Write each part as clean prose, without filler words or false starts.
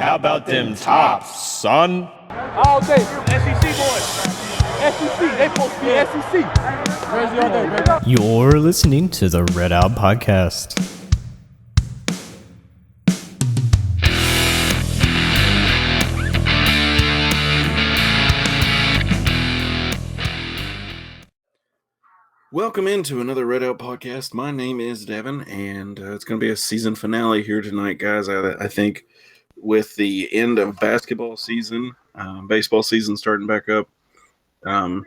How about them tops, son? All day, SEC boys. SEC, they supposed to be SEC. Crazy all day, baby. You're listening to the Red Out Podcast. Welcome into another Red Out Podcast. My name is Devin, and it's going to be a season finale here tonight, guys. I think with the end of basketball season, baseball season starting back up. Not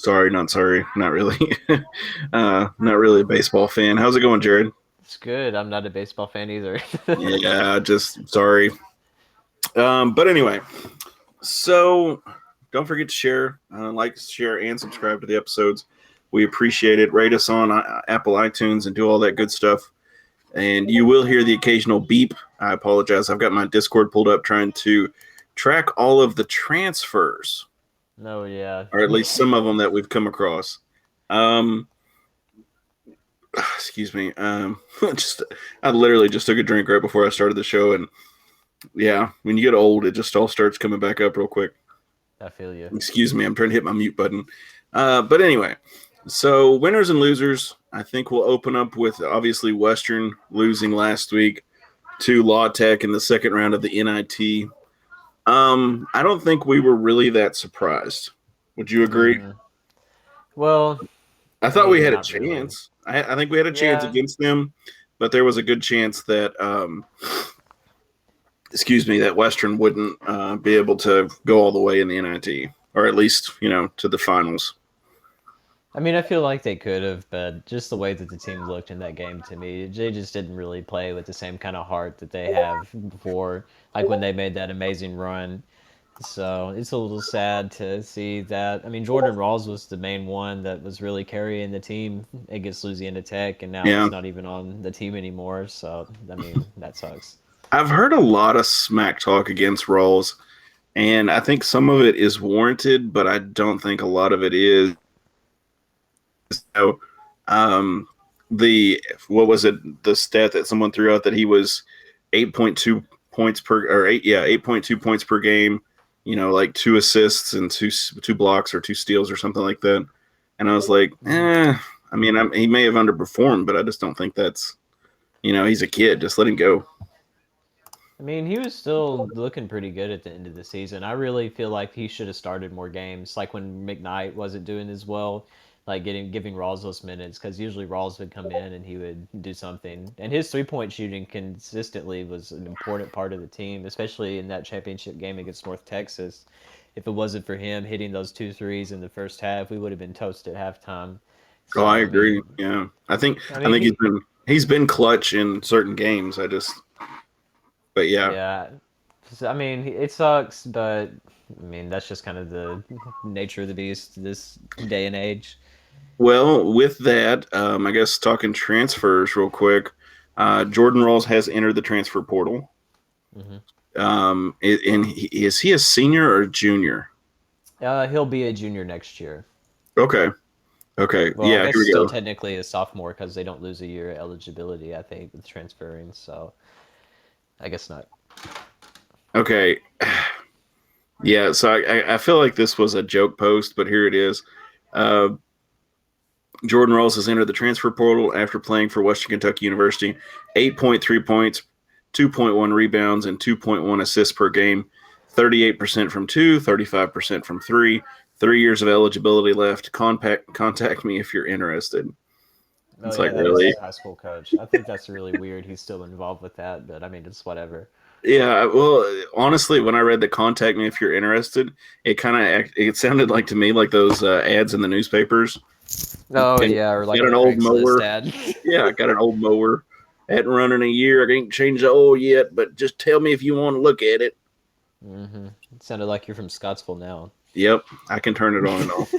really. Not really a baseball fan. How's it going, Jared? It's good. I'm not a baseball fan either. Yeah, just sorry. But anyway, so don't forget to share, like, share, and subscribe to the episodes. We appreciate it. Rate us on Apple iTunes and do all that good stuff. And you will hear the occasional beep. I apologize. I've got my Discord pulled up trying to track all of the transfers. No, yeah. Or at least some of them that we've come across. Excuse me. I literally just took a drink right before I started the show. And yeah, when you get old, it just all starts coming back up real quick. I feel you. Excuse me. I'm trying to hit my mute button. But anyway. So winners and losers, I think we'll open up with obviously Western losing last week to Law Tech in the second round of the NIT. I don't think we were really that surprised. Would you agree? Well, I thought we had a not really. chance. I think we had a chance against them, but there was a good chance that that Western wouldn't be able to go all the way in the NIT, or at least, to the finals. I mean, I feel like they could have, but just the way that the team looked in that game to me, they just didn't really play with the same kind of heart that they have before, like when they made that amazing run. So it's a little sad to see that. I mean, Jordan Rawls was the main one that was really carrying the team against Louisiana Tech, and now he's not even on the team anymore. So, I mean, that sucks. I've heard a lot of smack talk against Rawls, and I think some of it is warranted, but I don't think a lot of it is. So, the stat that someone threw out that he was 8.2 points per 8.2 points per game, like 2 assists and two blocks or 2 steals or something like that. And I was like, I mean, he may have underperformed, but I just don't think that's, he's a kid. Just let him go. I mean, he was still looking pretty good at the end of the season. I really feel like he should have started more games, like when McKnight wasn't doing as well. Like giving Rawls those minutes, because usually Rawls would come in and he would do something. And his 3-point shooting consistently was an important part of the team, especially in that championship game against North Texas. If it wasn't for him hitting those 2 threes in the first half, we would have been toast at halftime. So, I agree. Yeah, I think he's been clutch in certain games. But yeah. Yeah, so, I mean, it sucks, but I mean that's just kind of the nature of the beast this day and age. Well, with that, I guess talking transfers real quick, Jordan Rawls has entered the transfer portal. Mm-hmm. Is he a senior or a junior? He'll be a junior next year. Okay. Well, yeah, I guess still technically a sophomore because they don't lose a year eligibility, I think, with transferring. So I guess not. Okay. Yeah, so I feel like this was a joke post, but here it is. Jordan Rawls has entered the transfer portal after playing for Western Kentucky University. 8.3 points, 2.1 rebounds, and 2.1 assists per game. 38% from 2, 35% from 3. 3 years of eligibility left. Contact me if you're interested. It's like, really? He's a high school coach. I think that's really weird. He's still involved with that, but I mean, it's whatever. Yeah, well, honestly, when I read the contact me if you're interested, it sounded like to me like those ads in the newspapers. Oh, yeah, or like an old mower. Ad. Yeah, I got an old mower. Hadn't run in a year. I ain't changed the oil yet, but just tell me if you want to look at it. Mm-hmm. It sounded like you're from Scottsville now. Yep, I can turn it on and off.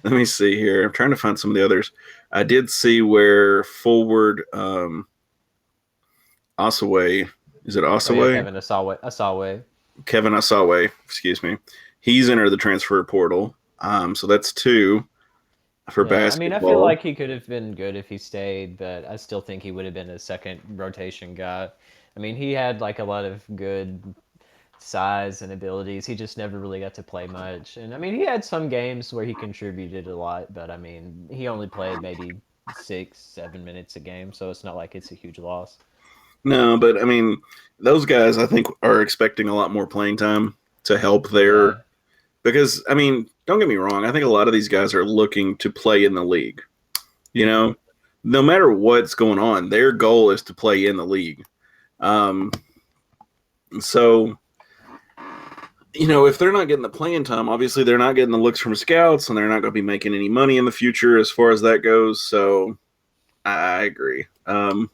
Let me see here. I'm trying to find some of the others. I did see where forward Osaway. Is it Osaway? Oh, yeah, Kevin Osaway. Kevin Osaway, excuse me. He's entered the transfer portal. So that's 2. for Yeah, I mean, I feel basketball. like he could have been good if he stayed, but I still think he would have been a second rotation guy. I mean, he had like a lot of good size and abilities. He just never really got to play much. And I mean, he had some games where he contributed a lot, but I mean, he only played maybe 6, 7 minutes a game, so it's not like it's a huge loss. No, but I mean, those guys I think are expecting a lot more playing time to help their Yeah. because I mean, don't get me wrong, I think a lot of these guys are looking to play in the league. You Hmm. know, no matter what's going on, their goal is to play in the league. Um, so if they're not getting the playing time, obviously they're not getting the looks from scouts, and they're not going to be making any money in the future as far as that goes. So I agree. Hmm.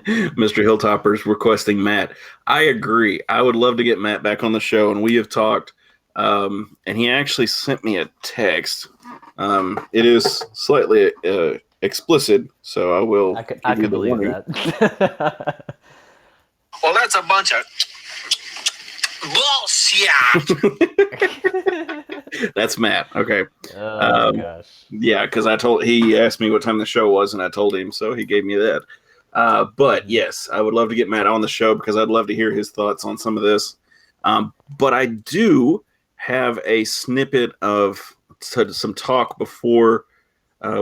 Mr. Hilltopper's requesting Matt. I agree. I would love to get Matt back on the show, and we have talked. And he actually sent me a text. It is slightly explicit, so I will I give you could the believe warning. that. Well, that's a bunch of bullshit. That's Matt. Okay. Oh gosh. Yeah, because he asked me what time the show was, and I told him, so he gave me that. But yes, I would love to get Matt on the show because I'd love to hear his thoughts on some of this. But I do have a snippet of some talk before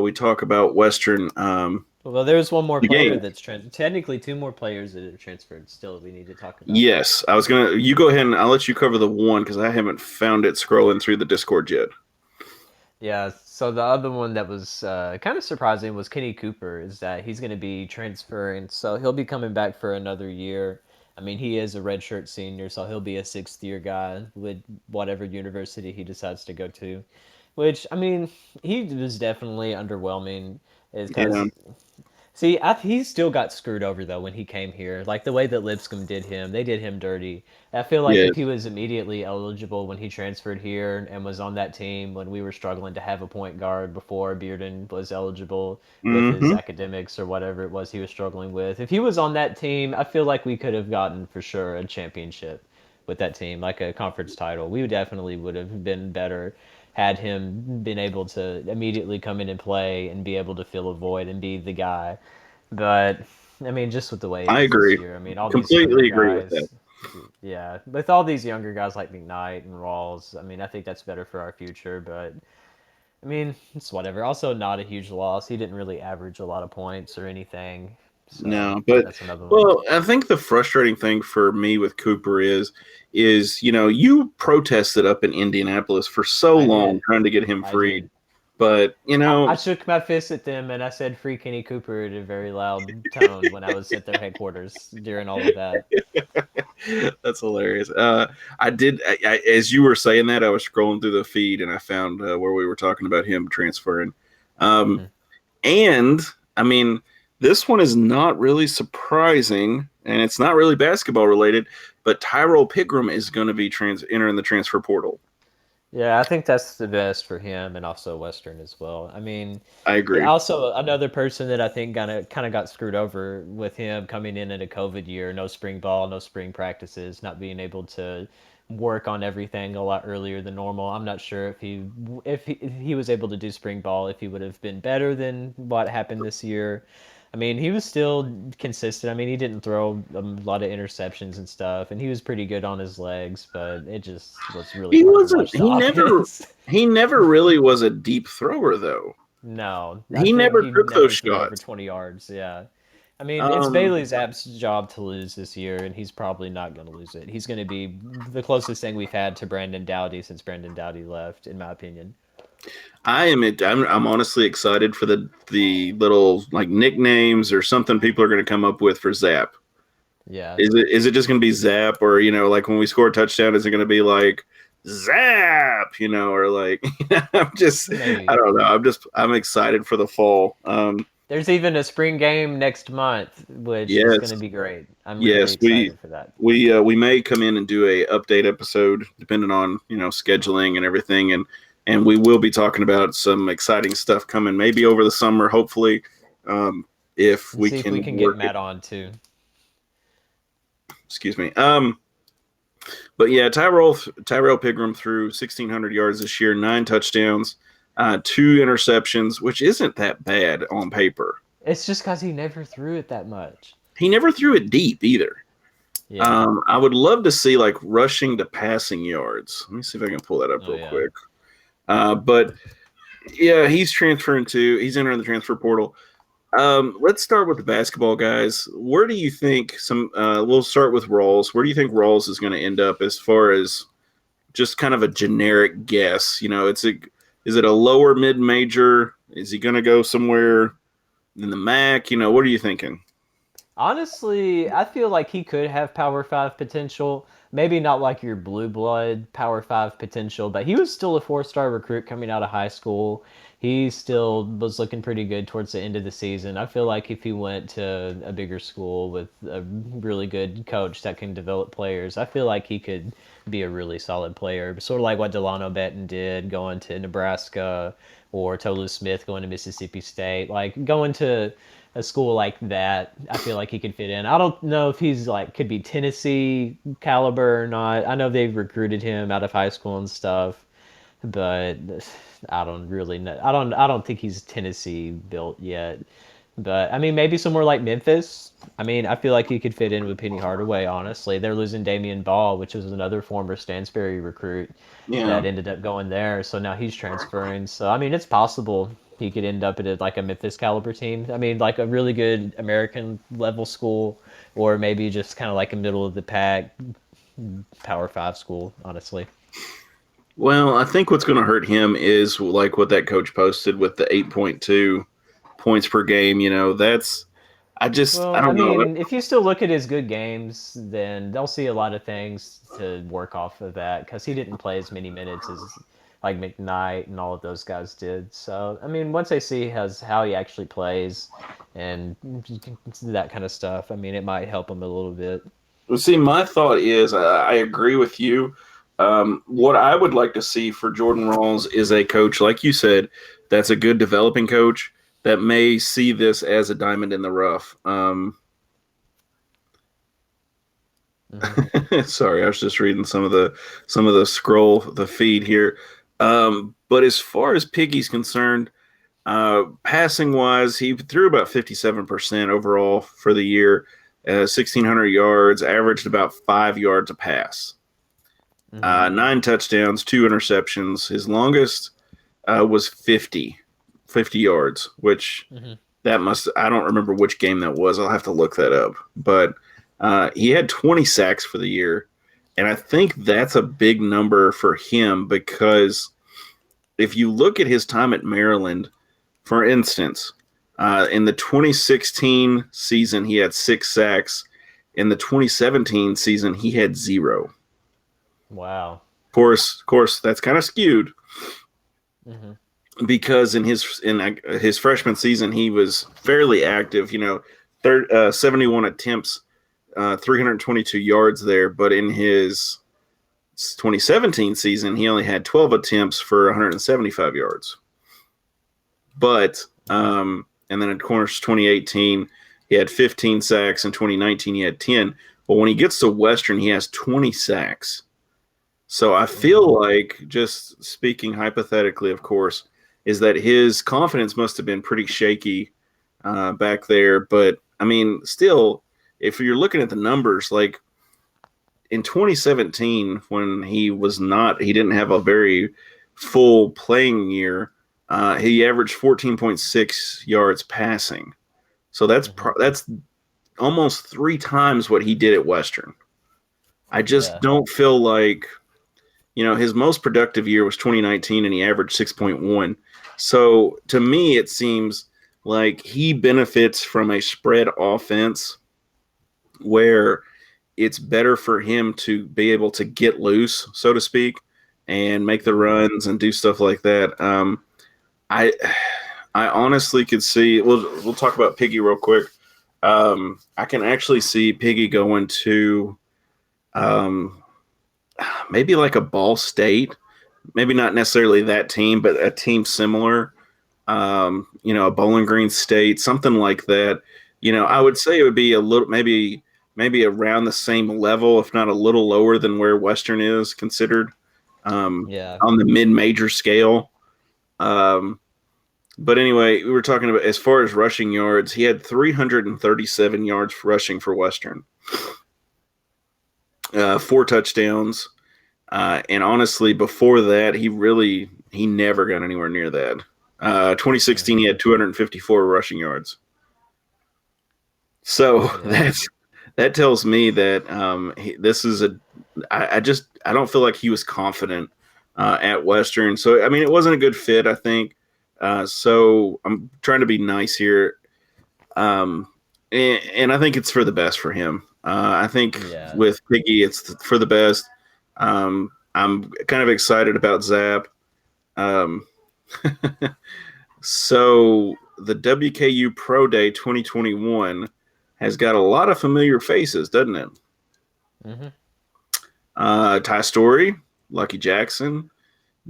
we talk about Western. Well, there's one more The player game. that's technically two more players that have transferred. Still, we need to talk about. Yes, I was gonna. You go ahead and I'll let you cover the one because I haven't found it scrolling through the Discord yet. Yeah. So the other one that was kind of surprising was Kenny Cooper. Is that he's going to be transferring, so he'll be coming back for another year. I mean, he is a redshirt senior, so he'll be a sixth-year guy with whatever university he decides to go to. Which I mean, he was definitely underwhelming. Is Yeah. because See, he still got screwed over though when he came here. Like the way that Lipscomb did him, they did him dirty. I feel like if Yes. he was immediately eligible when he transferred here and was on that team when we were struggling to have a point guard before Bearden was eligible with his Mm-hmm. academics or whatever it was he was struggling with. If he was on that team, I feel like we could have gotten for sure a championship with that team, like a conference title. We definitely would have been better had him been able to immediately come in and play and be able to fill a void and be the guy. But I mean, just with the way it I is this agree. year, I mean, all these younger Completely agree with that. guys, yeah, with all these younger guys like McKnight and Rawls, I mean, I think that's better for our future. But I mean, it's whatever. Also, not a huge loss. He didn't really average a lot of points or anything, so No, but that's another one. well, I think the frustrating thing for me with Cooper is you protested up in Indianapolis for so I long did. trying to get him I freed, did. but I shook my fist at them and I said "Free Kenny Cooper" at a very loud tone when I was at their headquarters during all of that. that's hilarious. I did as you were saying that I was scrolling through the feed and I found where we were talking about him transferring, um, Hmm. and I mean this one is not really surprising and it's not really basketball related, but Tyrell Pigram is going to be entering the transfer portal. Yeah, I think that's the best for him and also Western as well. I mean, I agree. also another person that I think kind of got screwed over with him coming in a COVID year, no spring ball, no spring practices, not being able to work on everything a lot earlier than normal. I'm not sure if he was able to do spring ball, if he would have been better than what happened this year. I mean, he was still consistent. I mean, he didn't throw a lot of interceptions and stuff, and he was pretty good on his legs, but it just was really He hard to wasn't. watch the offense. He never really was a deep thrower though. No, I He think never he took those never threw over shots. 20 yards. Yeah. I mean, it's Um, Bailey Zapp's job to lose this year, and he's probably not going to lose it. He's going to be the closest thing we've had to Brandon Dowdy since Brandon Dowdy left, in my opinion. I'm honestly excited for the little like nicknames or something people are going to come up with for Zap. Yeah. Is it just going to be Zap, or like when we score a touchdown, is it going to be like Zap, or like Maybe. I don't know. I'm excited for the fall. There's even a spring game next month, which is going Yes, to be great. I'm really yes, excited for that. we may come in and do a update episode depending on scheduling and everything, and we will be talking about some exciting stuff coming maybe over the summer, hopefully, if And we see if we can can get work it. Matt on too. Excuse me. But yeah, Tyrell Pigram threw 1,600 yards this year, 9 touchdowns, 2 interceptions, which isn't that bad on paper. It's just because he never threw it that much. He never threw it deep either. Yeah. I would love to see like rushing to passing yards. Let me see if I can pull that up real quick. But yeah, he's entering the transfer portal. Let's start with the basketball guys. Where do you think we'll start with Rawls. Where do you think Rawls is going to end up as far as just kind of a generic guess? Is it a lower mid-major? Is he going to go somewhere in the MAC? What are you thinking? Honestly, I feel like he could have Power 5 potential. Maybe not like your blue blood Power 5 potential, but he was still a 4-star recruit coming out of high school. He still was looking pretty good towards the end of the season. I feel like if he went to a bigger school with a really good coach that can develop players, I feel like he could be a really solid player. Sort of like what Delano Benton did going to Nebraska, or Tolu Smith going to Mississippi State. Like going to a school like that, I feel like he could fit in. I don't know if he's could be Tennessee caliber or not. I know they've recruited him out of high school and stuff, but I don't really know. I don't think he's Tennessee built yet. But I mean, maybe somewhere like Memphis. I mean, I feel like he could fit in with Penny Hardaway. Honestly, they're losing Damian Ball, which was another former Stansbury recruit that ended up going there. So now he's transferring. So I mean, it's possible he could end up at a Memphis caliber team. I mean, like a really good American level school, or maybe just kind of like a middle of the pack Power 5 school. Honestly. Well, I think what's going to hurt him is like what that coach posted with the 8.2 points per game. I don't know. If you still look at his good games, then they'll see a lot of things to work off of that, because he didn't play as many minutes as like McKnight and all of those guys did. So, I mean, once they see how he actually plays and that kind of stuff, I mean, it might help him a little bit. Well, see, my thought is I agree with you. What I would like to see for Jordan Rawls is a coach, like you said, that's a good developing coach that may see this as a diamond in the rough. Sorry, I was just reading some of the feed here. But as far as Piggy's concerned, passing wise, he threw about 57% overall for the year, 1,600 yards, averaged about 5 yards a pass. 9 touchdowns, 2 interceptions. His longest was 50 yards, which I don't remember which game that was. I'll have to look that up. But he had 20 sacks for the year. And I think that's a big number for him, because if you look at his time at Maryland, for instance, in the 2016 season, he had 6 sacks. In the 2017 season, he had 0. Wow. Of course, that's kind of skewed, because in his freshman season, he was fairly active. 71 attempts, 322 yards there. But in his 2017 season, he only had 12 attempts for 175 yards. But and then of course 2018, he had 15 sacks. In 2019, he had 10. But when he gets to Western, he has 20 sacks. So I feel like, just speaking hypothetically, of course, is that his confidence must have been pretty shaky back there. But, I mean, still, if you're looking at the numbers, like in 2017, when he didn't have a very full playing year, he averaged 14.6 yards passing. So that's almost 3 times what he did at Western. I just don't feel like, his most productive year was 2019, and he averaged 6.1. So to me, it seems like he benefits from a spread offense where it's better for him to be able to get loose, so to speak, and make the runs and do stuff like that. I honestly could see. We'll talk about Piggy real quick. I can actually see Piggy going to maybe like a Ball State, maybe not necessarily that team, but a team similar. A Bowling Green State, something like that. I would say it would be a little maybe maybe around the same level, if not a little lower than where Western is considered on the mid-major scale. But anyway, we were talking about as far as rushing yards, he had 337 yards rushing for Western, 4 touchdowns. And honestly, before that, he never got anywhere near that. 2016, he had 254 rushing yards. So that tells me that this is I don't feel like he was confident at Western. So I mean, it wasn't a good fit, I think. So I'm trying to be nice here, and I think it's for the best for him. I think with Piggy, it's for the best. I'm kind of excited about Zap. So the WKU Pro Day 2021 has got a lot of familiar faces, doesn't it? Mm-hmm. Ty Story, Lucky Jackson,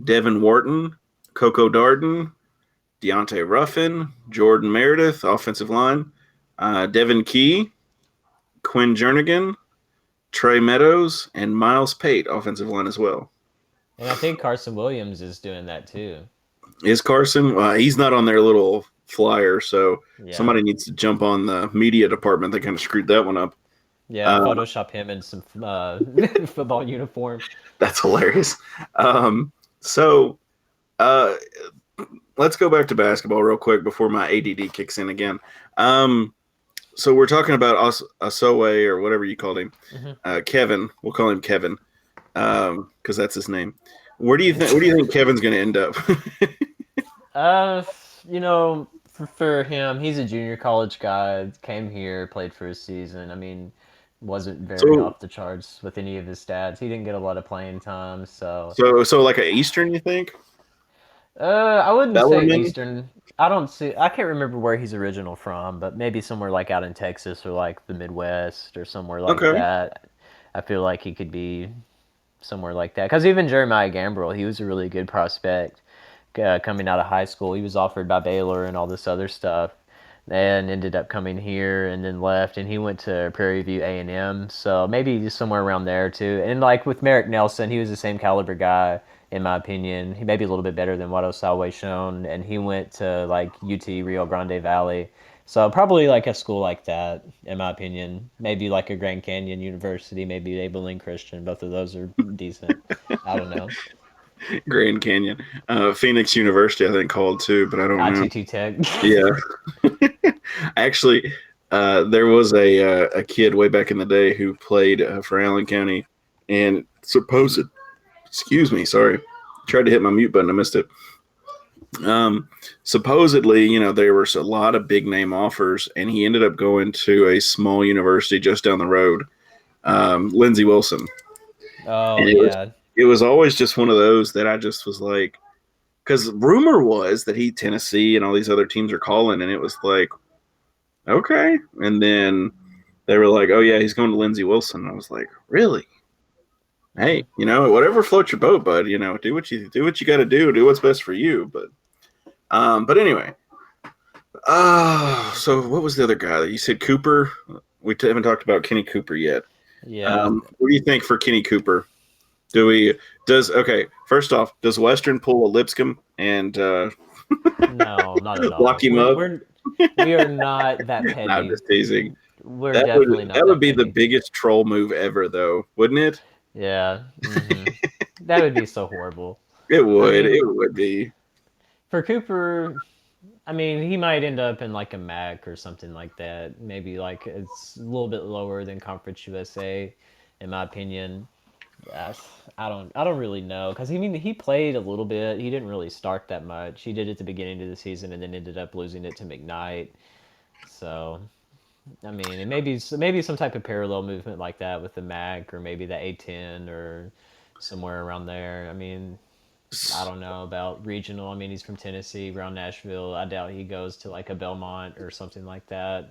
Devin Wharton, Coco Darden, Deontay Ruffin, Jordan Meredith, offensive line, Devin Key, Quinn Jernigan, Trey Meadows, and Miles Pate, offensive line as well. And I think Carson Williams is doing that too. Is Carson? He's not on their little flyer, so somebody needs to jump on the media department. They kind of screwed that one up. Yeah, Photoshop him in some football uniform. That's hilarious. So let's go back to basketball real quick before my ADD kicks in again. So we're talking about Asowe or whatever you called him, Kevin. We'll call him Kevin because that's his name. Where do you think Kevin's going to end up? For him, he's a junior college guy. Came here, played for a season. I mean, wasn't very off the charts with any of his stats. He didn't get a lot of playing time. So like an Eastern, you think? I wouldn't say Eastern. I can't remember where he's original from, but maybe somewhere like out in Texas or like the Midwest or somewhere like that. I feel like he could be somewhere like that. Because even Jeremiah Gambrell, he was a really good prospect coming out of high school. He was offered by Baylor and all this other stuff and ended up coming here and then left. And he went to Prairie View A&M. So maybe just somewhere around there too. And like with Merrick Nelson, he was the same caliber guy. In my opinion, he may be a little bit better than what Osawe shown, and he went to like UT Rio Grande Valley, so probably like a school like that. In my opinion, maybe like a Grand Canyon University, maybe Abilene Christian. Both of those are decent. I don't know. Grand Canyon, Phoenix University, I think called too, but I don't know. ITT Tech. Yeah, actually, there was a kid way back in the day who played for Allen County, and excuse me, sorry. Tried to hit my mute button. I missed it. Supposedly, there were a lot of big name offers, and he ended up going to a small university just down the road, Lindsey Wilson. Oh, and it was always just one of those that I just was like, because rumor was that Tennessee and all these other teams are calling, and it was like, okay. And then they were like, oh, yeah, he's going to Lindsey Wilson. And I was like, really? Hey, whatever floats your boat, bud. Do what you got to do. Do what's best for you. But anyway. So what was the other guy that you said? Cooper? We haven't talked about Kenny Cooper yet. Yeah. What do you think for Kenny Cooper? First off, does Western pull a Lipscomb and no, not at all. Block him up? We are not that petty. I'm just teasing. We're definitely not. That would be the biggest troll move ever, though, wouldn't it? Yeah. Mm-hmm. That would be so horrible. It would. It would be. For Cooper, I mean, he might end up in like a MAC or something like that. Maybe like it's a little bit lower than Conference USA, in my opinion. I don't really know because he played a little bit. He didn't really start that much. He did at the beginning of the season and then ended up losing it to McKnight. So. I mean, and maybe some type of parallel movement like that with the MAC or maybe the A10 or somewhere around there. I mean, I don't know about regional. I mean, he's from Tennessee, around Nashville. I doubt he goes to like a Belmont or something like that.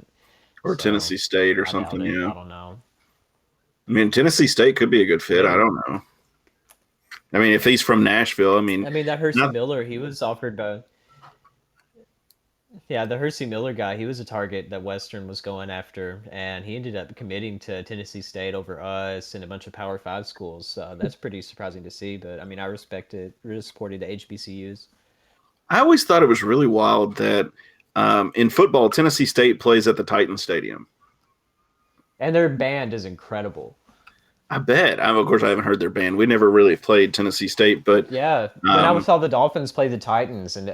Or Tennessee State or something, yeah. I don't know. I mean, Tennessee State could be a good fit. I don't know. I mean, if he's from Nashville, I mean, that Hersey Miller, he was offered by. Yeah, the Hersey Miller guy, he was a target that Western was going after, and he ended up committing to Tennessee State over us and a bunch of Power Five schools. So that's pretty surprising to see. But I mean, I respect it. Really supported the HBCUs. I always thought it was really wild that in football, Tennessee State plays at the Titan Stadium. And their band is incredible. I bet. Of course, I haven't heard their band. We never really played Tennessee State, but Yeah, when I saw the Dolphins play the Titans in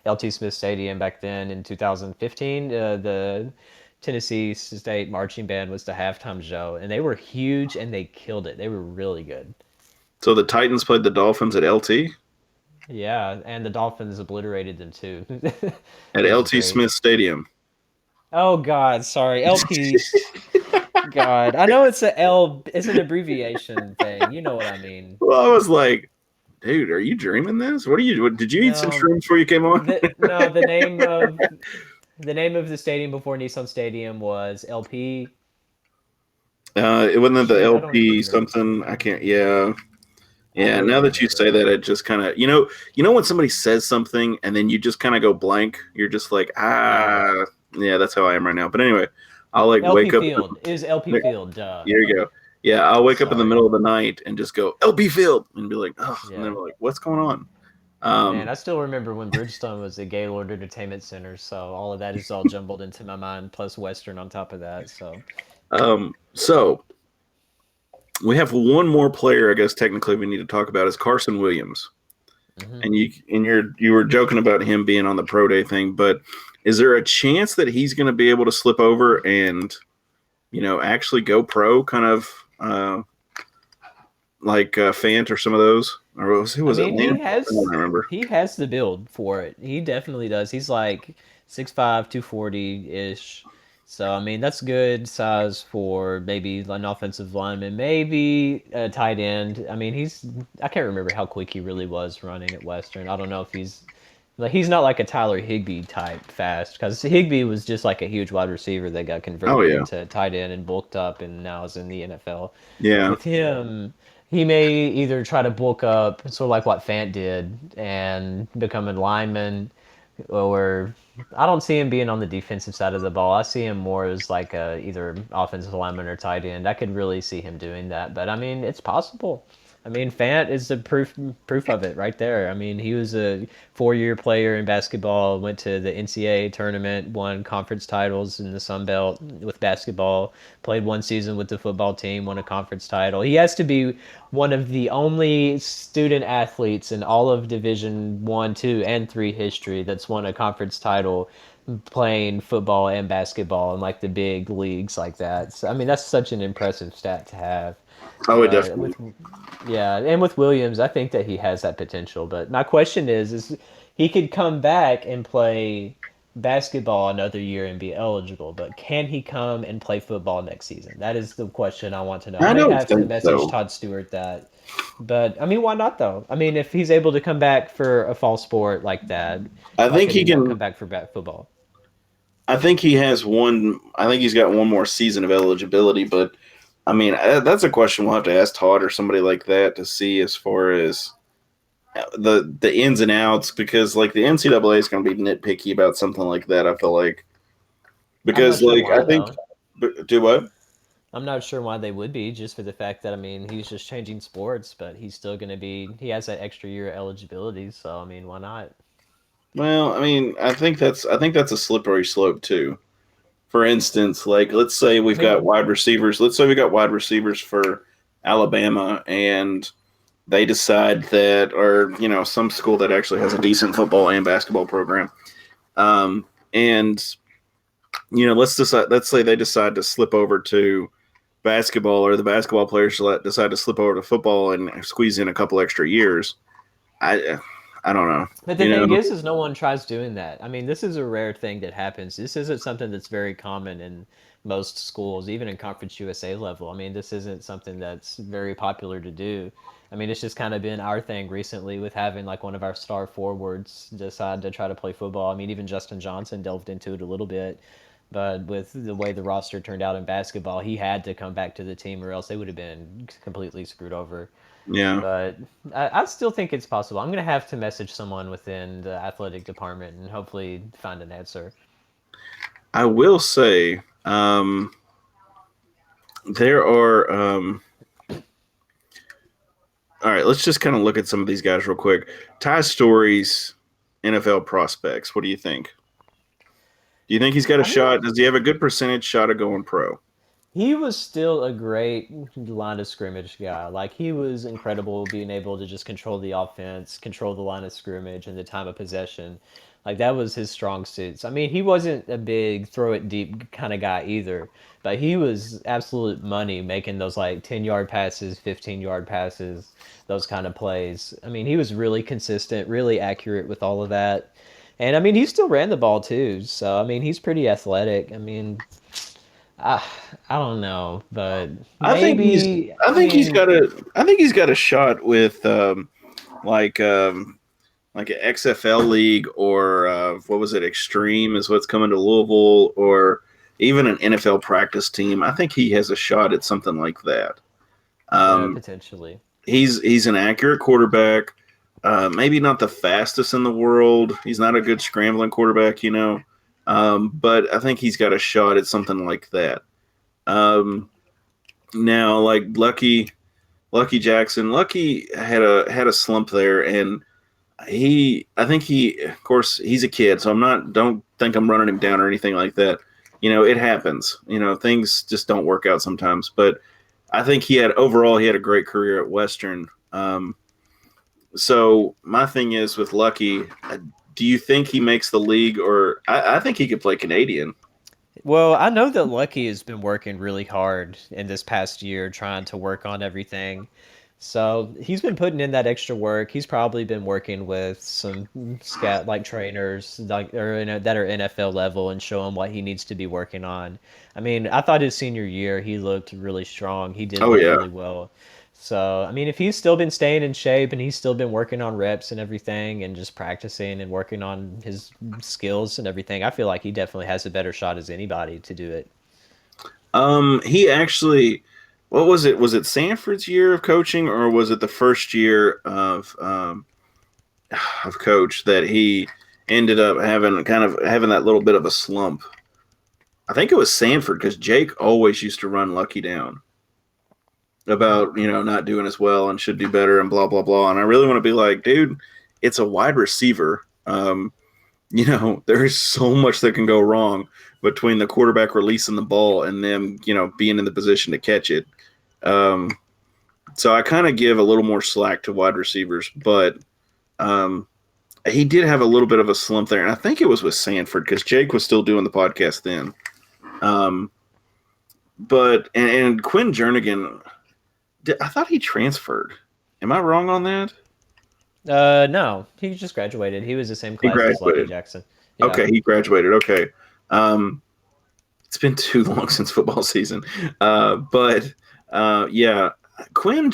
LT Smith Stadium back then in 2015, the Tennessee State marching band was the halftime show, and they were huge and they killed it. They were really good. so the Titans played the Dolphins at LT Yeah, and the Dolphins obliterated them too. at It was LT great. Smith Stadium. Oh God, sorry, LP. God, I know it's a L. It's an abbreviation thing. You know what I mean. Well, I was like, dude, are you dreaming this? Did you eat some No, shrooms before you came on? no. The name of the stadium before Nissan Stadium was LP. It wasn't the Shit, I don't even LP remember. something. I can't. Yeah, I yeah. don't Now even that you remember. say that, it just kind of you know when somebody says something and then you just kind of go blank. You're just like Yeah. yeah. That's how I am right now. But anyway, I'll like LP wake up. Field. It was LP Field. Duh. Here you go. Yeah, I'll wake up in the Sorry. middle of the night and just go LP Field and be like, oh, and then Yeah. we're like, what's going on? Man, Um, I still remember when Bridgestone was the Gaylord Entertainment Center, so all of that is all jumbled into my mind, plus Western on top of that. So, so we have one more player, I guess technically we need to talk about is Carson Williams. hmm And you were joking about him being on the pro day thing, but is there a chance that he's going to be able to slip over and actually go pro, kind of like Fant or some of those, or who I was it? mean, Lance? I don't remember. he has the build for it. He definitely does. He's like 6'5", 240-ish. So, I mean, that's good size for maybe an offensive lineman, maybe a tight end. I mean, I can't remember how quick he really was running at Western. I don't know if he's not like a Tyler Higbee type fast, because Higbee was just like a huge wide receiver that got Oh converted yeah, into tight end and bulked up and now is in the NFL. yeah. With him, he may either try to bulk up, sort of like what Fant did, and become a lineman, or I don't see him being on the defensive side of the ball. I see him more as like either offensive lineman or tight end. I could really see him doing that, but I mean, it's possible. I mean, Fant is the proof of it right there. I mean, he was a 4-year player in basketball, went to the NCAA tournament, won conference titles in the Sun Belt with basketball, played one season with the football team, won a conference title. He has to be one of the only student athletes in all of Division 1, 2, and 3 history that's won a conference title playing football and basketball in like the big leagues like that. So, I mean, that's such an impressive stat to have. Oh, it But definitely. with yeah, and with Williams, I think that he has that potential. But my question is he could come back and play basketball another year and be eligible, but can he come and play football next season? That is the question I want to know. I I may don't have to think message so. Todd Stewart that. But I mean, why not though? I mean, if he's able to come back for a fall sport like that, I why think could he he not come can. back for football? I think he has one. I think he's got one more season of eligibility, but I mean, that's a question we'll have to ask Todd or somebody like that to see as far as the ins and outs, because like the NCAA is going to be nitpicky about something like that. I feel like I'm not because sure like I why think though. do what? I'm not sure why they would be, just for the fact that I mean he's just changing sports, but he's still going to be he has that extra year eligibility, so I mean why not? Well, I mean, I think that's a slippery slope too. For instance, like let's say I we've got mean, wide receivers. Let's say we got wide receivers for Alabama, and they decide that, or some school that actually has a decent football and basketball program, and let's say they decide to slip over to basketball, or the basketball players decide to slip over to football and squeeze in a couple extra years. I I don't know. but the You thing know, is no one tries doing that. I mean, this is a rare thing that happens. This isn't something that's very common in most schools, even in Conference USA level. I mean, this isn't something that's very popular to do. I mean, it's just kind of been our thing recently with having like one of our star forwards decide to try to play football. I mean, even Justin Johnson delved into it a little bit. But with the way the roster turned out in basketball, he had to come back to the team, or else they would have been completely screwed over. Yeah. But I still think it's possible. I'm going to have to message someone within the athletic department and hopefully find an answer. I will say, there are. All right, let's just kind of look at some of these guys real quick. Ty Story's NFL prospects. What do you think? Do you think he's got a shot? Does he have a good percentage shot of going pro? He was still a great line of scrimmage guy. Like, he was incredible being able to just control the offense, control the line of scrimmage and the time of possession. Like, that was his strong suits. I mean, he wasn't a big throw it deep kind of guy either, but he was absolute money making those like 10-yard passes, 15-yard passes, those kind of plays. I mean, he was really consistent, really accurate with all of that. And I mean, he still ran the ball too. So, I mean, he's pretty athletic. I mean, I, I don't know, but I think maybe he's got a shot with like an XFL league or what was it? Extreme is what's coming to Louisville, or even an NFL practice team. I think he has a shot at something like that. potentially. He's an accurate quarterback. Maybe not the fastest in the world. He's not a good scrambling quarterback, but I think he's got a shot at something like that. Now, like Lucky Jackson, Lucky had a slump there, and I think of course, he's a kid, so don't think I'm running him down or anything like that. It happens. Things just don't work out sometimes. But I think he had a great career at Western. So my thing is with Lucky, do you think he makes the league, or I think he could play Canadian? Well, I know that Lucky has been working really hard in this past year trying to work on everything. So he's been putting in that extra work. He's probably been working with some scout like trainers that are NFL level and show him what he needs to be working on. I mean, I thought his senior year he looked really strong. He did Oh look yeah. really well. So, I mean, if he's still been staying in shape and he's still been working on reps and everything and just practicing and working on his skills and everything, I feel like he definitely has a better shot as anybody to do it. He actually, what was it? Was it Sanford's year of coaching, or was it the first year of coach that he ended up having that little bit of a slump? I think it was Sanford, because Jake always used to run Lucky down about not doing as well and should do better and blah blah blah. And I really want to be like, dude, it's a wide receiver. There is so much that can go wrong between the quarterback releasing the ball and them being in the position to catch it. So I kind of give a little more slack to wide receivers, but he did have a little bit of a slump there, and I think it was with Sanford because Jake was still doing the podcast then. But Quinn Jernigan, I thought he transferred. Am I wrong on that? No, he just graduated. He was the same class as Lucky Jackson. Yeah. Okay, he graduated. Okay. It's been too long since football season. But Quinn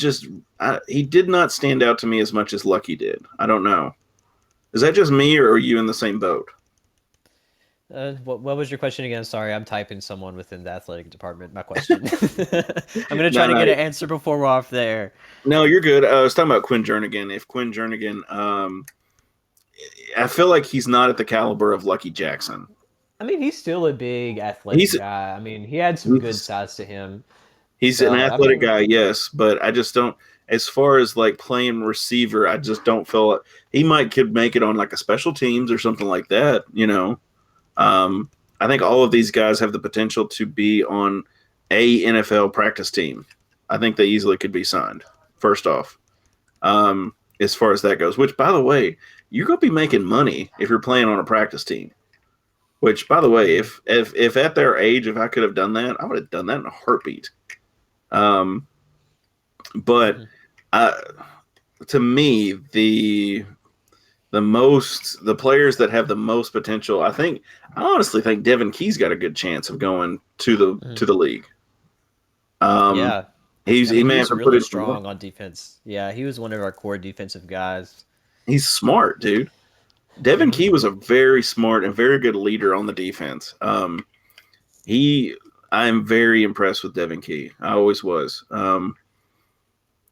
he did not stand out to me as much as Lucky did. I don't know. Is that just me, or are you in the same boat? What was your question again? Sorry, I'm typing someone within the athletic department. My question. I'm going to try to get an answer before we're off there. No, you're good. I was talking about Quinn Jernigan. If Quinn Jernigan, I feel like he's not at the caliber of Lucky Jackson. I mean, he's still a big athletic guy. I mean, he had some good sides to him. He's an athletic guy, yes, but I just don't. As far as like playing receiver, I just don't feel like he could make it on like a special teams or something like that. I think all of these guys have the potential to be on a NFL practice team. I think they easily could be signed. First off, as far as that goes, which by the way, you're gonna be making money if you're playing on a practice team. Which, by the way, if at their age, if I could have done that, I would have done that in a heartbeat. But to me, the players that have the most potential, I honestly think Devin Key's got a good chance of going to the league. He was really strong on defense. Yeah, he was one of our core defensive guys. He's smart, dude. Devin Key was a very smart and very good leader on the defense. I'm very impressed with Devin Key. I always was.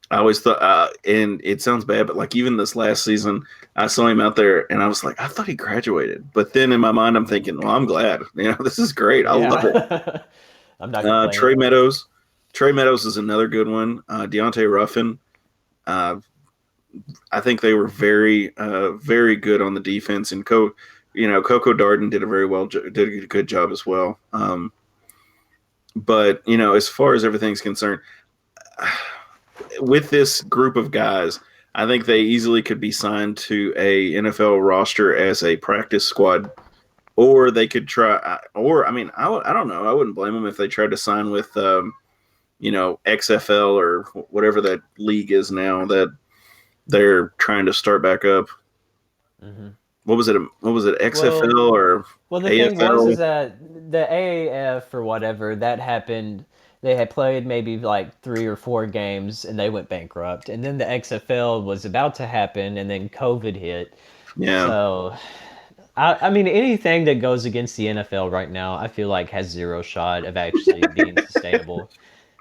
I always thought, and it sounds bad, but like even this last season, I saw him out there, and I was like, I thought he graduated. But then in my mind, I'm thinking, well, I'm glad. This is great. I love it. I'm not complaining. Trey Meadows is another good one. Deontay Ruffin. I think they were very, very good on the defense, and Coco Darden did a good job as well. But as far as everything's concerned, with this group of guys, I think they easily could be signed to a NFL roster as a practice squad, or they could try. Or I don't know. I wouldn't blame them if they tried to sign with, XFL or whatever that league is now that they're trying to start back up. Mm-hmm. What was it? XFL or the AFL? thing was is that the AAF or whatever that happened. They had played maybe like 3 or 4 games and they went bankrupt. And then the XFL was about to happen and then COVID hit. Yeah. So, I mean, anything that goes against the NFL right now, I feel like has zero shot of actually being sustainable.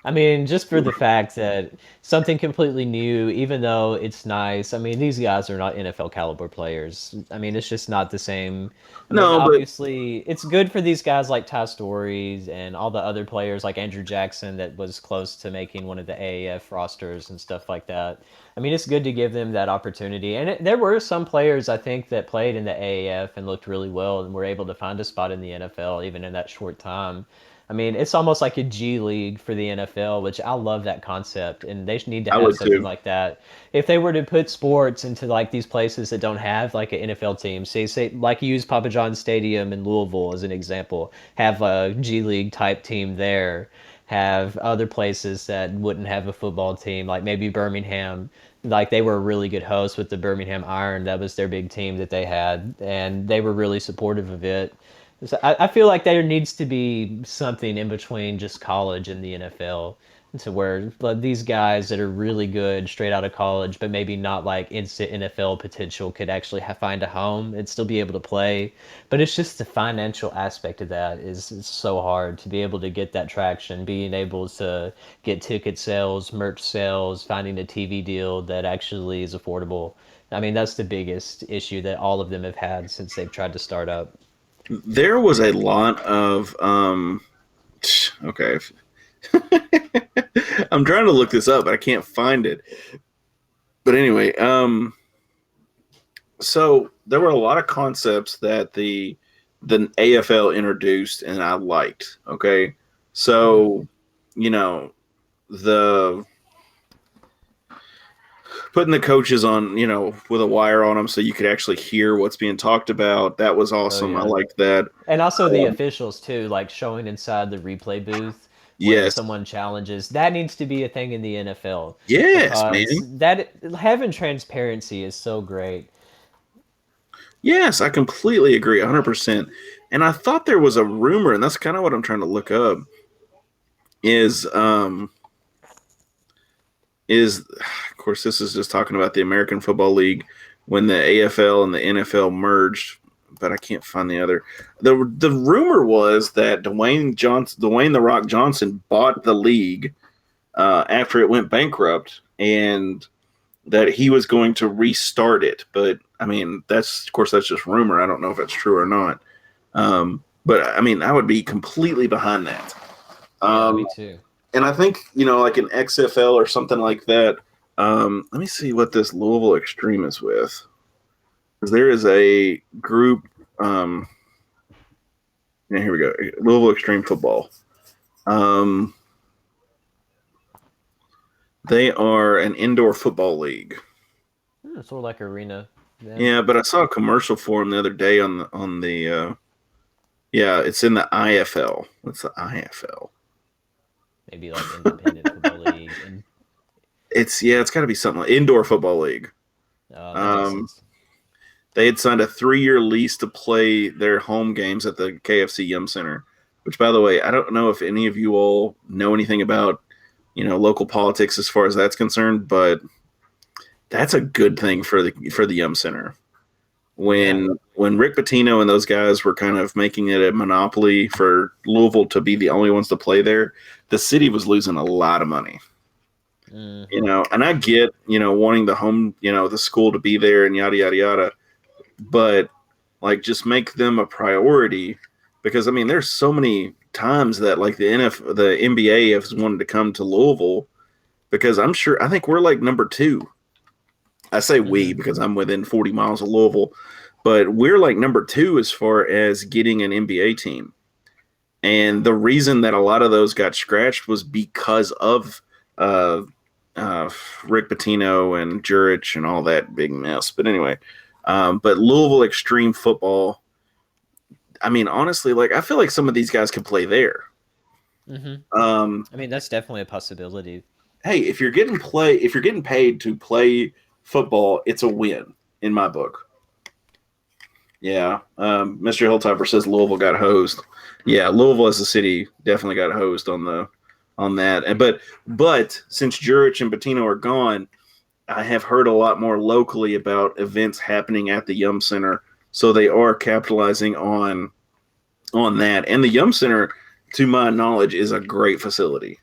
I mean, just for the fact that something completely new, even though it's nice. I mean, these guys are not NFL caliber players. I mean, it's just not the same. I mean, obviously, it's good for these guys like Ty Stories and all the other players like Andrew Jackson that was close to making one of the AAF rosters and stuff like that. I mean, it's good to give them that opportunity. And there were some players, I think, that played in the AAF and looked really well and were able to find a spot in the NFL even in that short time. I mean, it's almost like a G League for the NFL, which I love that concept, and they need to have something like that. If they were to put sports into like these places that don't have like an NFL team, say like use Papa John's Stadium in Louisville as an example, have a G League type team there, have other places that wouldn't have a football team, like maybe Birmingham. Like they were a really good host with the Birmingham Iron. That was their big team that they had, and they were really supportive of it. So I feel like there needs to be something in between just college and the NFL to where these guys that are really good straight out of college, but maybe not like instant NFL potential could actually find a home and still be able to play. But it's just the financial aspect of that is so hard to be able to get that traction, being able to get ticket sales, merch sales, finding a TV deal that actually is affordable. I mean, that's the biggest issue that all of them have had since they've tried to start up. There was a lot of okay. I'm trying to look this up, but I can't find it. But anyway, so there were a lot of concepts that the AFL introduced, and I liked. Okay, so the putting the coaches on, with a wire on them so you could actually hear what's being talked about. That was awesome. Oh, yeah. I liked that. And also the officials too, like showing inside the replay booth when someone challenges. That needs to be a thing in the NFL. Yes, man. That having transparency is so great. Yes, I completely agree, 100%. And I thought there was a rumor, and that's kind of what I'm trying to look up. Is of course this is just talking about the American Football League when the AFL and the NFL merged, but I can't find the other. The rumor was that Dwayne The Rock Johnson bought the league after it went bankrupt, and that he was going to restart it. But I mean, that's just rumor. I don't know if it's true or not. But I mean, I would be completely behind that. Me too. And I think, like an XFL or something like that. Let me see what this Louisville Extreme is with. Because there is a group. Here we go. Louisville Extreme Football. They are an indoor football league. Sort of like arena. Yeah, but I saw a commercial for them the other day on the. It's in the IFL. What's the IFL? Maybe like independent football league. It's got to be something like indoor football league. They had signed a 3-year lease to play their home games at the KFC Yum Center, which, by the way, I don't know if any of you all know anything about, local politics as far as that's concerned, but that's a good thing for the Yum Center. when Rick Pitino and those guys were kind of making it a monopoly for Louisville to be the only ones to play there, the city was losing a lot of money. And I get, wanting the school to be there and yada, yada, yada, but like just make them a priority because, there's so many times that like the NBA has wanted to come to Louisville because I think we're like number 2. I say we because I'm within 40 miles of Louisville, but we're like number 2 as far as getting an NBA team. And the reason that a lot of those got scratched was because of Rick Pitino and Jurich and all that big mess. But anyway, but Louisville Extreme football, honestly, like I feel like some of these guys could play there. That's definitely a possibility. Hey, if you're getting paid to play football, it's a win in my book. Yeah. Mr. Hilltopper says Louisville got hosed. Yeah, Louisville as a city definitely got hosed on that. And but since Jurich and Pitino are gone, I have heard a lot more locally about events happening at the Yum Center. So they are capitalizing on that. And the Yum Center, to my knowledge, is a great facility.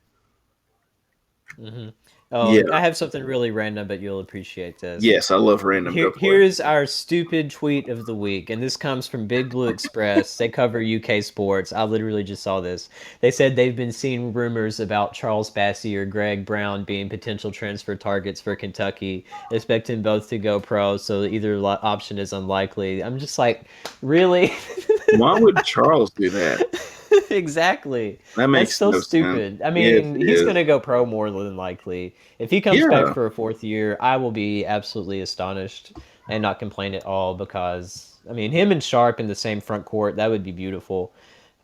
Oh, yeah. I have something really random, but you'll appreciate this. Yes, I love random. Here's our stupid tweet of the week, and this comes from Big Blue Express. They cover UK sports. I literally just saw this. They said they've been seeing rumors about Charles Bassey or Greg Brown being potential transfer targets for Kentucky, expecting both to go pro, so either option is unlikely. I'm just like, really? Why would Charles do that? Exactly. That makes That's so no stupid. sense. He's going to go pro more than likely. If he comes back for a 4th year, I will be absolutely astonished and not complain at all because, him and Sharp in the same front court, that would be beautiful.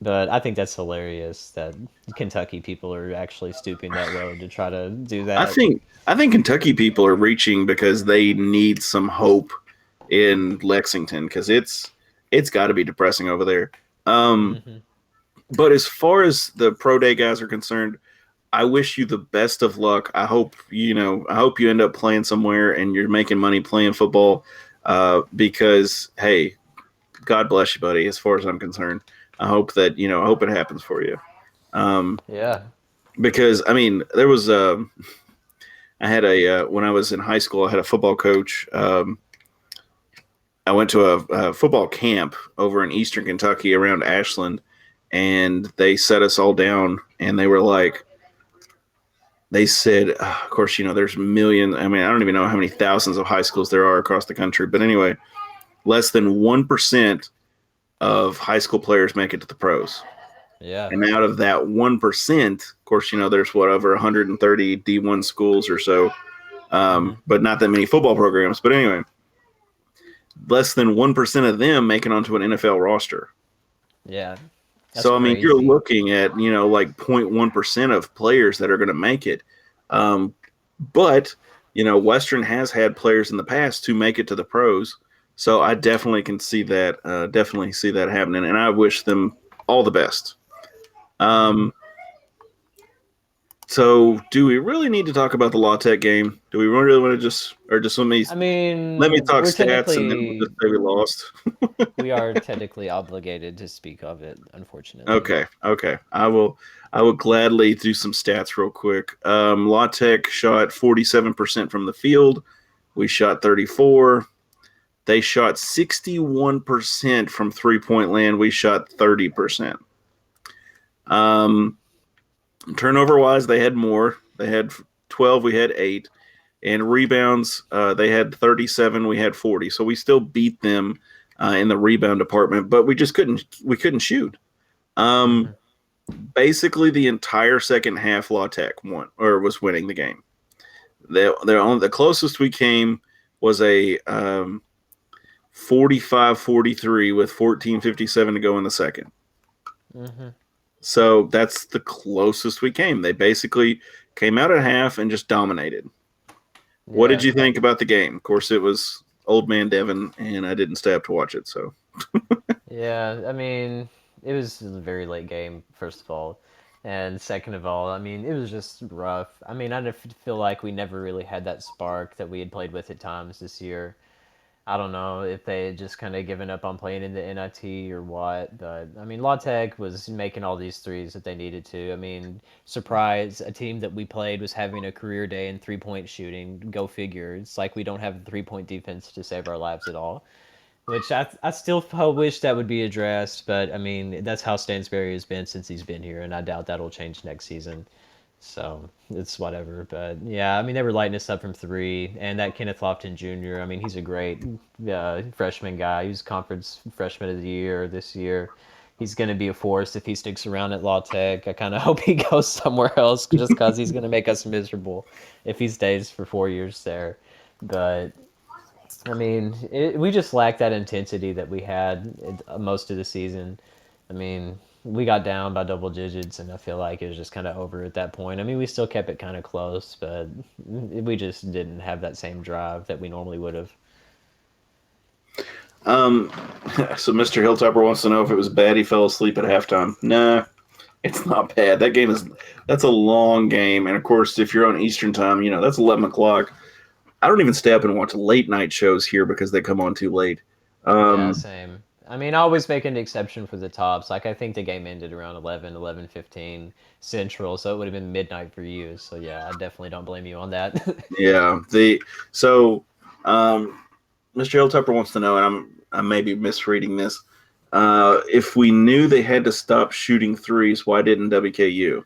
But I think that's hilarious that Kentucky people are actually stooping that low to try to do that. I think Kentucky people are reaching because they need some hope in Lexington because it's got to be depressing over there. But as far as the pro day guys are concerned, I wish you the best of luck. I hope you end up playing somewhere and you're making money playing football. Because hey, God bless you, buddy. As far as I'm concerned, I hope that I hope it happens for you. Yeah. Because there was I had when I was in high school, I had a football coach. I went to a football camp over in Eastern Kentucky around Ashland. And they set us all down, and they were like, they said, of course, there's millions. I don't even know how many thousands of high schools there are across the country. But anyway, less than 1% of high school players make it to the pros. Yeah. And out of that 1%, of course, there's over 130 D1 schools or so, but not that many football programs. But anyway, less than 1% of them make it onto an NFL roster. Yeah. That's so, crazy. you're looking at, like 0.1% of players that are going to make it. But, Western has had players in the past to make it to the pros. So I definitely can see that, happening. And I wish them all the best. So do we really need to talk about the La Tech game? Do we really want to just let me talk stats and then we'll just say we lost? We are technically obligated to speak of it, unfortunately. Okay. I will gladly do some stats real quick. La Tech shot 47% from the field. We shot 34. They shot 61% from 3-point land. We shot 30%. Turnover-wise, they had more. They had 12. We had 8. And rebounds, they had 37. We had 40. So we still beat them in the rebound department, but we just couldn't shoot. Basically, the entire second half, La Tech was winning the game. The closest we came was a 45-43 with 14:57 to go in the second. So that's the closest we came. They basically came out at half and just dominated. What did you think about the game? Of course, it was old man Devin, and I didn't stay up to watch it. So, yeah, it was a very late game, first of all. And second of all, it was just rough. I feel like we never really had that spark that we had played with at times this year. I don't know if they had just kind of given up on playing in the NIT or what, but I mean, La Tech was making all these threes that they needed to. I mean, surprise, a team that we played was having a career day in 3-point shooting. Go figure. It's like we don't have a 3-point defense to save our lives at all, which I still wish that would be addressed, but I mean, that's how Stansberry has been since he's been here, and I doubt that'll change next season. So it's whatever. But yeah, I mean, they were lighting us up from three. And that Kenneth Lofton Jr., I mean, he's a great freshman guy. He was conference freshman of the year this year. He's going to be a force if he sticks around at La Tech. I kind of hope he goes somewhere else just because he's going to make us miserable if he stays for 4 years there. But I mean, we just lacked that intensity that we had most of the season. I mean, we got down by double digits, and I feel like it was just kind of over at that point. I mean, we still kept it kind of close, but we just didn't have that same drive that we normally would have. So Mr. Hilltopper wants to know if it was bad he fell asleep at halftime. Nah, it's not bad. That's a long game, and of course, if you're on Eastern time, that's 11 o'clock. I don't even stay up and watch late night shows here because they come on too late. Yeah, same. I mean, I always make an exception for the tops. Like, I think the game ended around 11:15 Central, so it would have been midnight for you. So, yeah, I definitely don't blame you on that. Yeah. Mr. Hilltopper wants to know, and I may be misreading this. If we knew they had to stop shooting threes, why didn't WKU?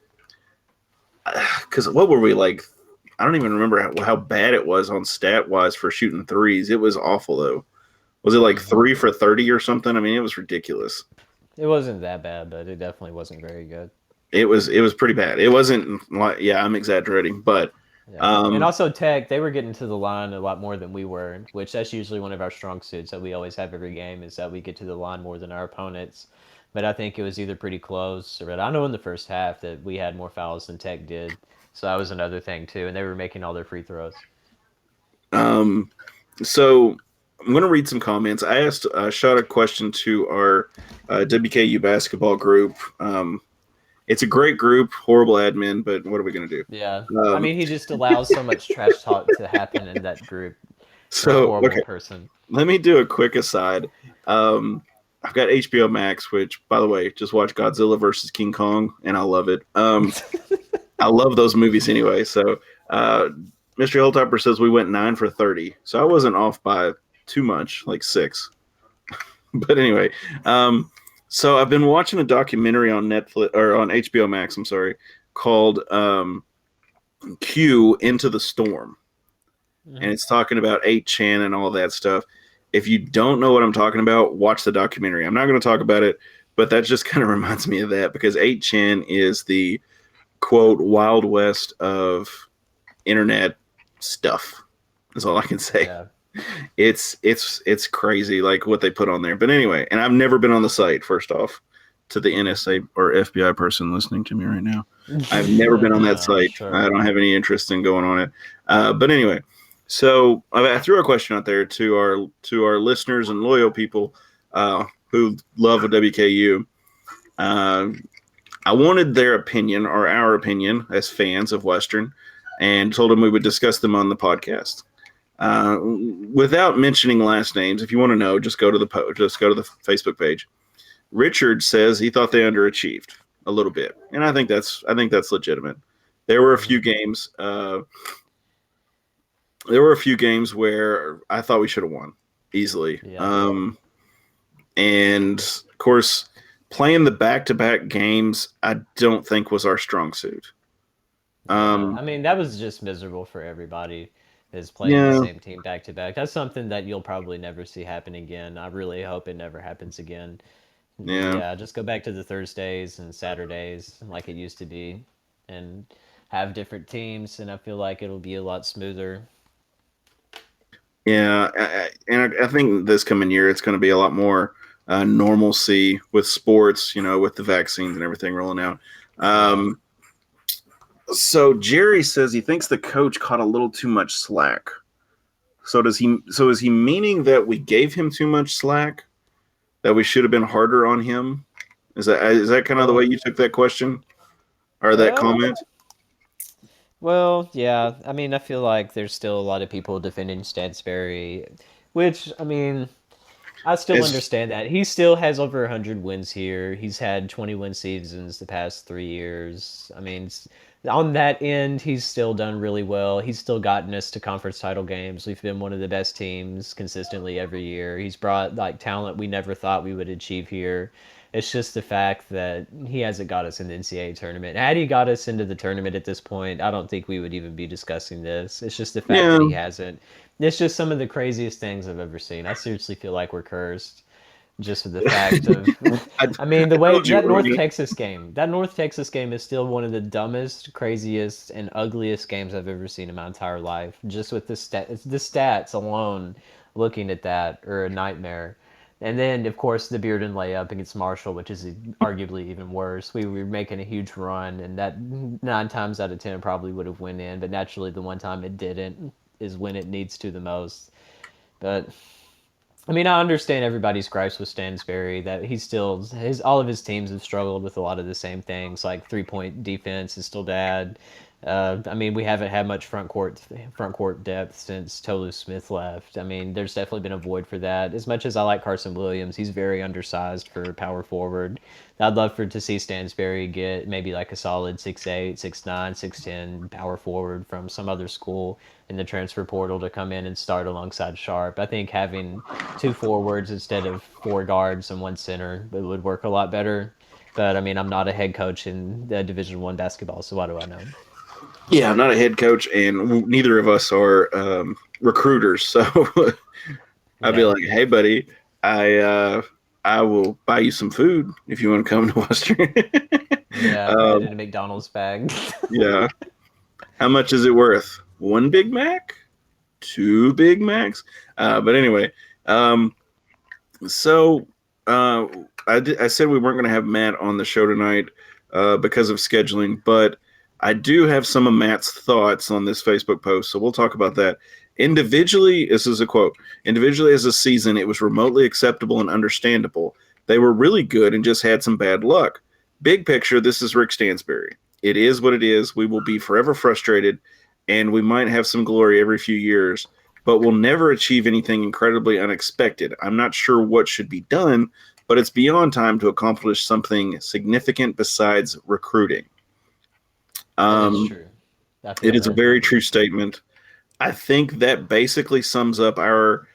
Because what were we like? I don't even remember how bad it was on stat wise for shooting threes. It was awful though. Was it like 3 for 30 or something? I mean, it was ridiculous. It wasn't that bad, but it definitely wasn't very good. It was pretty bad. It wasn't like, yeah, I'm exaggerating, but yeah. And also Tech, they were getting to the line a lot more than we were, which that's usually one of our strong suits that we always have every game is that we get to the line more than our opponents. But I think it was either pretty close or I know in the first half that we had more fouls than Tech did. So that was another thing too, and they were making all their free throws. So I'm going to read some comments. I shot a question to our WKU basketball group. It's a great group, horrible admin, but what are we going to do? Yeah, I mean, he just allows so much trash talk to happen in that group. So, horrible okay. person. Let me do a quick aside. I've got HBO Max, which, by the way, just watch Godzilla versus King Kong, and I love it. I love those movies anyway. So, Mr. Hilltopper says we went 9 for 30. So I wasn't off by too much, like 6. But anyway, so I've been watching a documentary on Netflix or on HBO Max, I'm sorry, called Q Into the Storm. And it's talking about 8chan and all that stuff. If you don't know what I'm talking about, watch the documentary. I'm not going to talk about it, but that just kind of reminds me of that because 8chan is the quote Wild West of internet stuff. That's all I can say. Yeah. It's crazy like what they put on there. But anyway, and I've never been on the site, first off, to the NSA or FBI person listening to me right now. I've never been on that site. Sure. I don't have any interest in going on it. But anyway, so I threw a question out there to our listeners and loyal people who love WKU. I wanted their opinion or our opinion as fans of Western, and told them we would discuss them on the podcast. Without mentioning last names, if you want to know, just go to the Facebook page. Richard says he thought they underachieved a little bit, and I think that's legitimate. There were a few games. There were a few games where I thought we should have won easily. Yeah. And of course, playing the back-to-back games, I don't think was our strong suit. I mean, that was just miserable for everybody. Is playing the same team back-to-back. That's something that you'll probably never see happen again. I really hope it never happens again. Yeah, just go back to the Thursdays and Saturdays like it used to be and have different teams, and I feel like it'll be a lot smoother. Yeah, and I think this coming year it's going to be a lot more normalcy with sports, with the vaccines and everything rolling out. So Jerry says he thinks the coach caught a little too much slack. So is he meaning that we gave him too much slack? That we should have been harder on him? Is that kind of the way you took that question or that comment? Well, yeah. I mean, I feel like there's still a lot of people defending Stansberry Which, I mean, I still It's- understand that. He still has over 100 wins here. He's had 20-win seasons the past 3 years. I mean, on that end, he's still done really well. He's still gotten us to conference title games. We've been one of the best teams consistently every year. He's brought like talent we never thought we would achieve here. It's just the fact that he hasn't got us in the NCAA tournament. Had he got us into the tournament at this point, I don't think we would even be discussing this. It's just the fact Yeah. that he hasn't. It's just some of the craziest things I've ever seen. I seriously feel like we're cursed just with the fact of I mean the I way told you that we were North gonna- Texas game. That North Texas game is still one of the dumbest, craziest, and ugliest games I've ever seen in my entire life. Just with the stats alone, looking at that are a nightmare. And then, of course, the Bearden layup against Marshall, which is arguably even worse. We were making a huge run, and that 9 times out of 10 probably would have went in, but naturally the one time it didn't is when it needs to the most. But I mean, I understand everybody's gripes with Stansbury that he's still all of his teams have struggled with a lot of the same things. Like 3-point defense is still bad. I mean, we haven't had much front court depth since Tolu Smith left. I mean, there's definitely been a void for that. As much as I like Carson Williams, he's very undersized for power forward. I'd love to see Stansbury get maybe like a solid 6'8", 6'9", 6'10" power forward from some other school in the transfer portal to come in and start alongside Sharp. I think having 2 forwards instead of 4 guards and 1 center would work a lot better. But I mean, I'm not a head coach in Division I basketball, so what do I know? Yeah, I'm not a head coach, and neither of us are recruiters. So I'd be Yeah. like, "Hey, buddy, I will buy you some food if you want to come to Western." Yeah, put it in a McDonald's bag. Yeah. How much is it worth? 1 Big Mac? 2 Big Macs? But anyway, so I said we weren't going to have Matt on the show tonight because of scheduling, but I do have some of Matt's thoughts on this Facebook post, so we'll talk about that. Individually, this is a quote, individually as a season, it was remotely acceptable and understandable. They were really good and just had some bad luck. Big picture, this is Rick Stansbury. It is what it is. We will be forever frustrated, and we might have some glory every few years, but we'll never achieve anything incredibly unexpected. I'm not sure what should be done, but it's beyond time to accomplish something significant besides recruiting. That's true. I feel It is a that. very true statement. I think that basically sums up our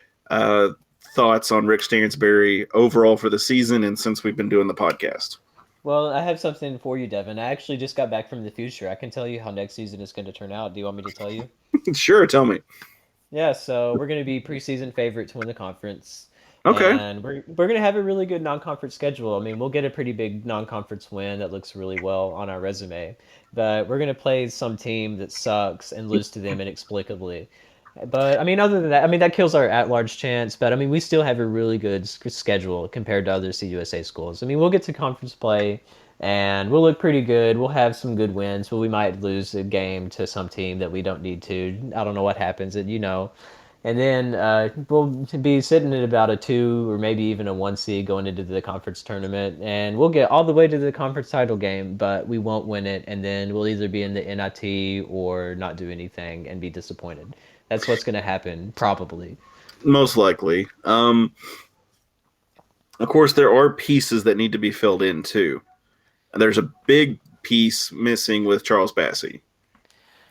thoughts on Rick Stansbury overall for the season and since we've been doing the podcast. Well, I have something for you, Devin. I actually just got back from the future. I can tell you how next season is going to turn out. Do you want me to tell you? Sure, tell me. Yeah, so we're going to be preseason favorite to win the conference. Okay. And we're going to have a really good non-conference schedule. I mean, we'll get a pretty big non-conference win that looks really well on our resume. But we're going to play some team that sucks and lose to them inexplicably. But I mean, other than that, I mean that kills our at-large chance. But I mean, we still have a really good schedule compared to other CUSA schools. I mean, we'll get to conference play, and we'll look pretty good. We'll have some good wins, but we might lose a game to some team that we don't need to. I don't know what happens, and then we'll be sitting at about a 2 or maybe even a 1 seed going into the conference tournament, and we'll get all the way to the conference title game, but we won't win it, and then we'll either be in the NIT or not do anything and be disappointed. That's what's going to happen, probably. Most likely. Of course, there are pieces that need to be filled in, too. There's a big piece missing with Charles Bassey.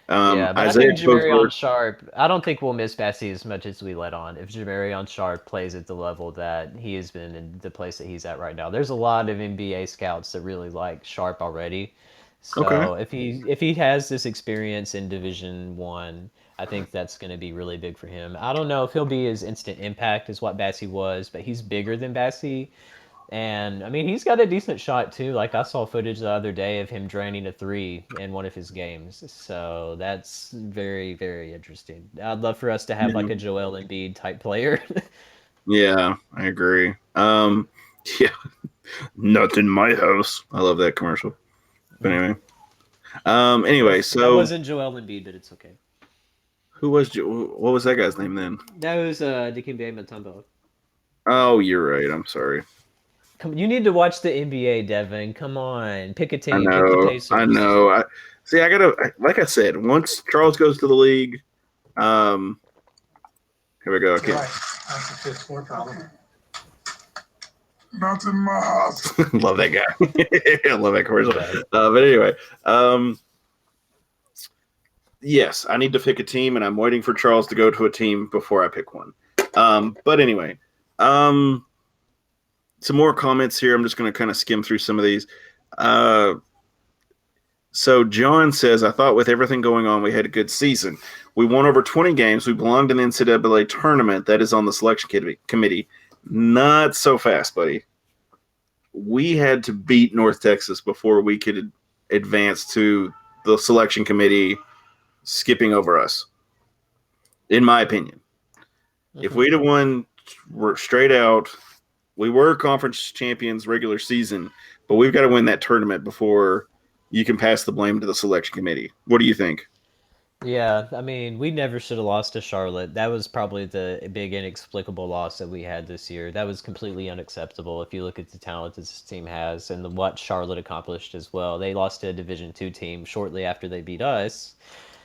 Yeah, but Isaiah I think Jamarion Covert- Sharp, I don't think we'll miss Bassey as much as we let on. If Jamarion Sharp plays at the level that he has been in the place that he's at right now. There's a lot of NBA scouts that really like Sharp already. So Okay. if he has this experience in Division I think that's going to be really big for him. I don't know if he'll be as instant impact as what Bassey was, but he's bigger than Bassey. And I mean, he's got a decent shot too. Like I saw footage the other day of him draining a 3 in one of his games. So that's very, very interesting. I'd love for us to have like a Joel Embiid type player. Yeah, I agree. Yeah, not in my house. I love that commercial. But anyway, That so wasn't Joel Embiid, but it's okay. what was that guy's name then? That was Dikembe Mutombo. Oh, you're right. I'm sorry. You need to watch the NBA, Devin. Come on, pick a I team. Pick the know. Pacers. I know. I gotta. Like I said, once Charles goes to the league, here we go. Okay. That's a fifth floor problem. Not in my house. Love that guy. I love that commercial. But anyway, yes, I need to pick a team, and I'm waiting for Charles to go to a team before I pick one. But anyway, some more comments here. I'm just going to kind of skim through some of these. So John says, I thought with everything going on, we had a good season. We won over 20 games. We belonged in the NCAA tournament that is on the selection committee. Not so fast, buddy. We had to beat North Texas before we could advance to the selection committee skipping over us, in my opinion. If we'd have won straight out, we were conference champions regular season, but we've got to win that tournament before you can pass the blame to the selection committee. What do you think? Yeah, I mean, we never should have lost to Charlotte. That was probably the big inexplicable loss that we had this year. That was completely unacceptable if you look at the talent this team has and what Charlotte accomplished as well. They lost to a Division II team shortly after they beat us.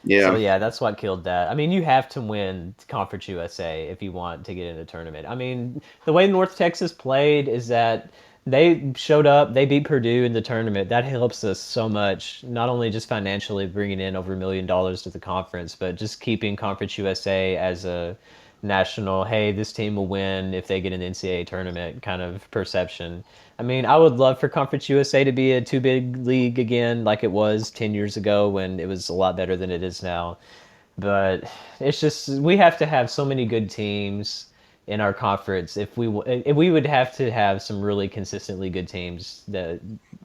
Yeah. So, yeah, that's what killed that. I mean, you have to win Conference USA if you want to get in the tournament. I mean, the way North Texas played is that they showed up, they beat Purdue in the tournament. That helps us so much, not only just financially bringing in over $1 million to the conference, but just keeping Conference USA as a national, hey, this team will win if they get an NCAA tournament kind of perception. I mean, I would love for Conference USA to be a two-big league again like it was 10 years ago when it was a lot better than it is now. But it's just, we have to have so many good teams in our conference if we would have to have some really consistently good teams that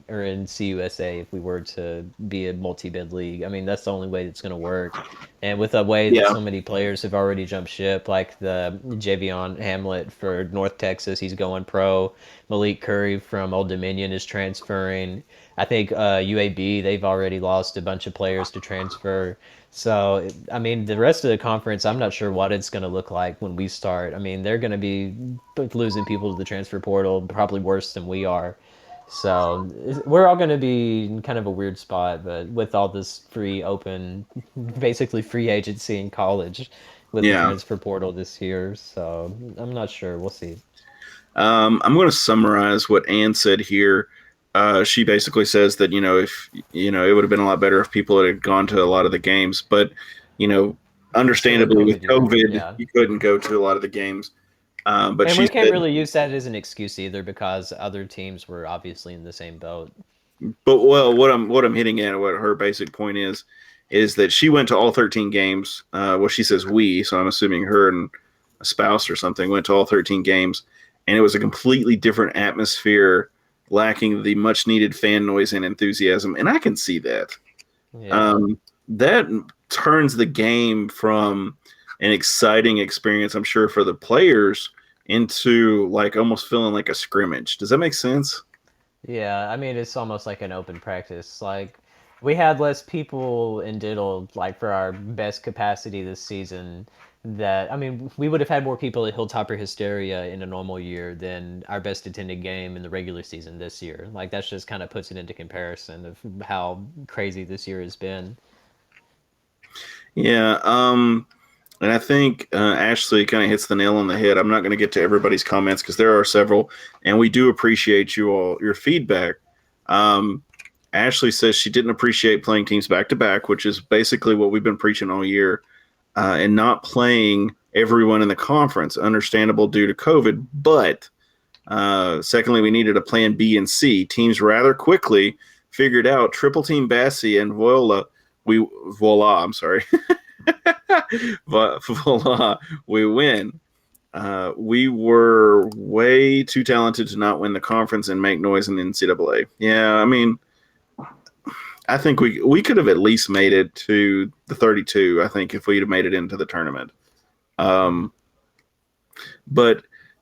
are in CUSA if we were to be a multi-bid league. I mean, that's the only way it's going to work. And with the way that so many players have already jumped ship, like the Javion Hamlet for North Texas, he's going pro. Malik Curry from Old Dominion is transferring. I think UAB, they've already lost a bunch of players to transfer. So, I mean, the rest of the conference, I'm not sure what it's going to look like when we start. I mean, they're going to be losing people to the transfer portal, probably worse than we are. So, we're all going to be in kind of a weird spot, but with all this free, open, basically free agency in college with the transfer portal this year. So, I'm not sure. We'll see. I'm going to summarize what Ann said here. She basically says that, if, it would have been a lot better if people had gone to a lot of the games. But, understandably with COVID, you couldn't go to a lot of the games. But and we can't really use that as an excuse either because other teams were obviously in the same boat. But, what I'm hitting at, what her basic point is that she went to all 13 games. Well, she says we, so I'm assuming her and a spouse or something went to all 13 games. And it was a completely different atmosphere, lacking the much-needed fan noise and enthusiasm, and I can see that. Yeah. That turns the game from an exciting experience, I'm sure, for the players into, almost feeling like a scrimmage. Does that make sense? Yeah, I mean, it's almost like an open practice. We had less people in Diddle, for our best capacity this season. We would have had more people at Hilltopper Hysteria in a normal year than our best attended game in the regular season this year. That just kind of puts it into comparison of how crazy this year has been. Yeah, and I think Ashley kind of hits the nail on the head. I'm not going to get to everybody's comments because there are several, and we do appreciate your feedback. Ashley says she didn't appreciate playing teams back-to-back, which is basically what we've been preaching all year. And not playing everyone in the conference, understandable due to COVID. But secondly, we needed a plan B and C. Teams rather quickly figured out triple team Bassi and Voila, we win. We were way too talented to not win the conference and make noise in the NCAA. Yeah, I mean, I think we could have at least made it to the 32, I think, if we'd have made it into the tournament. But,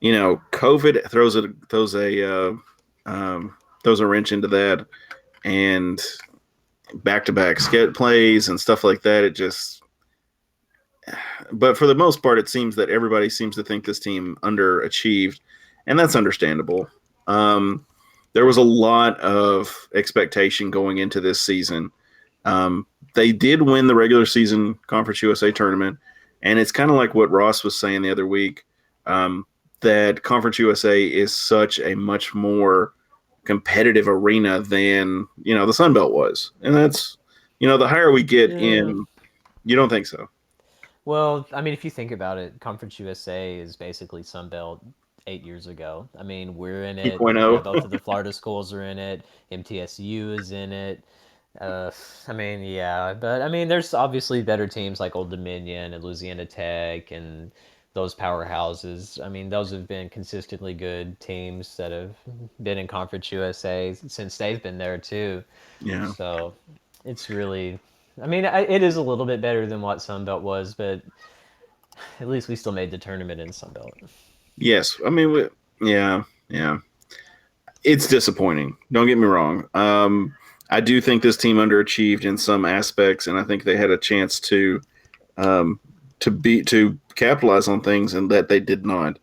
COVID throws a wrench into that, and back-to-back skate plays and stuff like that. But for the most part, it seems that everybody seems to think this team underachieved, and that's understandable. There was a lot of expectation going into this season. They did win the regular season Conference USA tournament, and it's kind of like what Ross was saying the other week. that Conference USA is such a much more competitive arena than, the Sun Belt was. And that's, the higher we get in, you don't think so? Well, I mean, if you think about it, Conference USA is basically Sunbelt 8 years ago. I mean, we're in it. 2.0. Both of the Florida schools are in it. MTSU is in it. I mean, yeah, but I mean, there's obviously better teams like Old Dominion and Louisiana Tech and those powerhouses. I mean, those have been consistently good teams that have been in Conference USA since they've been there too. Yeah. So it's really, I mean, it is a little bit better than what Sunbelt was, but at least we still made the tournament in Sunbelt. Yes. I mean, yeah. It's disappointing. Don't get me wrong. I do think this team underachieved in some aspects, and I think they had a chance to capitalize on things, and that they did not.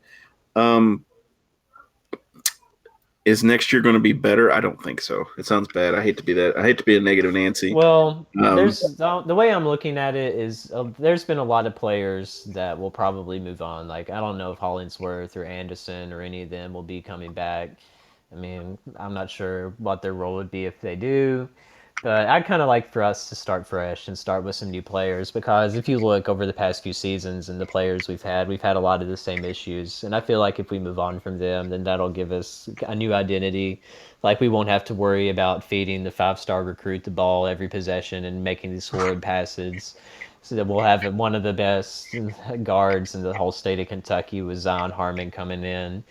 Is next year going to be better? I don't think so. It sounds bad. I hate to be that. I hate to be a negative Nancy. Well, there's the way I'm looking at it is there's been a lot of players that will probably move on. Like I don't know if Hollingsworth or Anderson or any of them will be coming back. I mean, I'm not sure what their role would be if they do. But I'd kind of like for us to start fresh and start with some new players because if you look over the past few seasons and the players we've had a lot of the same issues. And I feel like if we move on from them, then that'll give us a new identity. Like we won't have to worry about feeding the 5-star recruit the ball every possession and making these horrid passes. So that we'll have one of the best guards in the whole state of Kentucky with Zion Harmon coming in.